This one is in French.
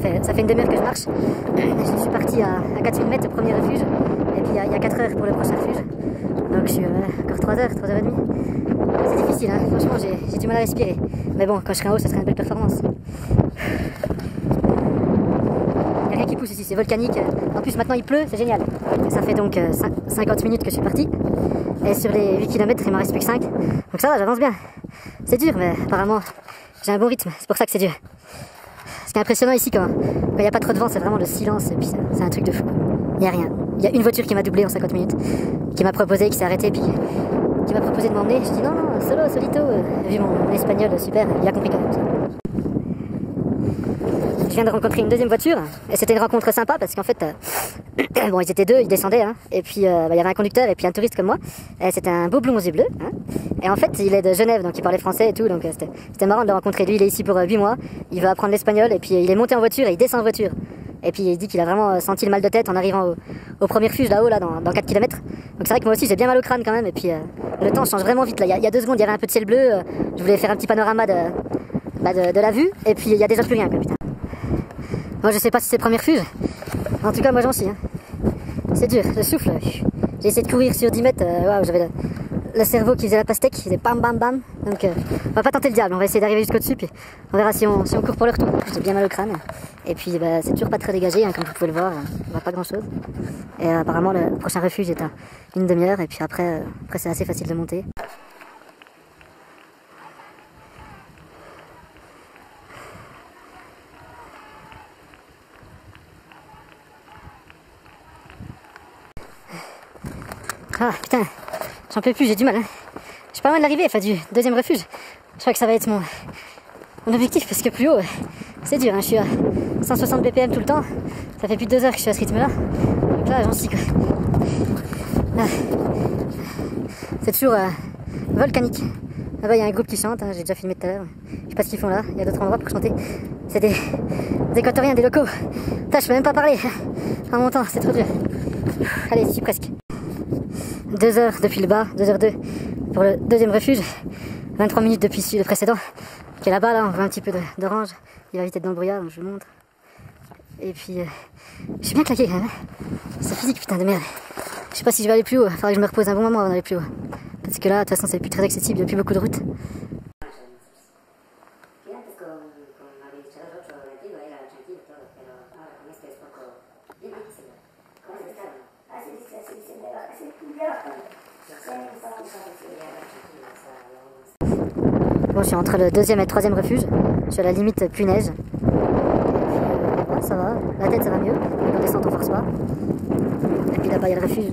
Ça fait une demi-heure que je marche. Je suis parti à 4000 mètres au premier refuge. Et puis il y a 4 heures pour le prochain refuge. Donc je suis encore 3 heures, 3 heures et demie. C'est difficile, hein. Franchement j'ai du mal à respirer. Mais bon, quand je serai en haut, ça sera une belle performance. Il n'y a rien qui pousse ici, c'est volcanique. En plus maintenant il pleut, c'est génial. Ça fait donc 50 minutes que je suis parti. Et sur les 8 km, il m'en reste plus que 5. Donc ça va, j'avance bien. C'est dur, mais apparemment j'ai un bon rythme. C'est pour ça que c'est dur. Ce qui est impressionnant ici, quand il n'y a pas trop de vent, c'est vraiment le silence. Et puis c'est un truc de fou. Il n'y a rien. Il y a une voiture qui m'a doublé en 50 minutes. Qui m'a proposé, qui s'est arrêtée, puis qui m'a proposé de m'emmener. Je dis non, non, solo, solito. Vu mon espagnol super, il a compris quand même. Je viens de rencontrer une deuxième voiture. Et c'était une rencontre sympa parce qu'en fait, bon, ils étaient deux, ils descendaient. Hein, et puis il y avait un conducteur et puis un touriste comme moi. C'était un beau blond aux yeux bleus. Hein, et en fait, il est de Genève, donc il parlait français et tout. Donc c'était marrant de le rencontrer. Lui, il est ici pour 8 mois. Il veut apprendre l'espagnol. Et puis il est monté en voiture et il descend en voiture. Et puis il dit qu'il a vraiment senti le mal de tête en arrivant au premier refuge là-haut, là, dans 4 km. Donc c'est vrai que moi aussi j'ai bien mal au crâne quand même. Et puis le temps change vraiment vite là. Il y a 2 secondes, il y avait un peu de ciel bleu. Je voulais faire un petit panorama de la vue. Et puis il y a déjà plus rien, quoi, putain. Moi je sais pas si c'est le premier refuge. En tout cas moi j'en suis. Hein. C'est dur, je souffle. J'ai essayé de courir sur 10 mètres. Waouh, j'avais le cerveau qui faisait la pastèque, qui faisait bam bam bam. Donc on va pas tenter le diable, on va essayer d'arriver jusqu'au dessus. Puis on verra si on court pour le retour. J'ai bien mal au crâne. Et puis bah, c'est toujours pas très dégagé, hein, comme vous pouvez le voir. On voit pas grand chose. Et apparemment le prochain refuge est à une demi-heure. Et puis après c'est assez facile de monter. Ah putain, j'en peux plus, j'ai du mal. Hein. Je suis pas loin de l'arrivée, enfin du deuxième refuge. Je crois que ça va être mon objectif parce que plus haut, c'est dur. Hein. Je suis à 160 BPM tout le temps. Ça fait plus de 2 heures que je suis à ce rythme-là. Donc là, j'en suis quoi. Ah. C'est toujours volcanique. Là-bas, il y a un groupe qui chante. Hein. J'ai déjà filmé tout à l'heure. Je sais pas ce qu'ils font là. Il y a d'autres endroits pour chanter. C'est des équatoriens, des locaux. Putain, je peux même pas parler en montant, c'est trop dur. Allez, j'y suis presque. 2 heures depuis le bas, 2h02 pour le deuxième refuge, 23 minutes depuis le précédent, qui est là-bas, là, on voit un petit peu d'orange, il va vite être dans le brouillard, je vous montre. Et puis, je suis bien claqué quand même, c'est physique, putain de merde. Je sais pas si je vais aller plus haut, il faudrait que je me repose un bon moment avant d'aller plus haut. Parce que là, de toute façon, c'est plus très accessible, il n'y a plus beaucoup de routes. Bon, je suis entre le deuxième et le troisième refuge. Je suis à la limite pluie-neige. Ouais, ça va. La tête, ça va mieux. En descente, on force pas. Et puis là-bas, il y a le refuge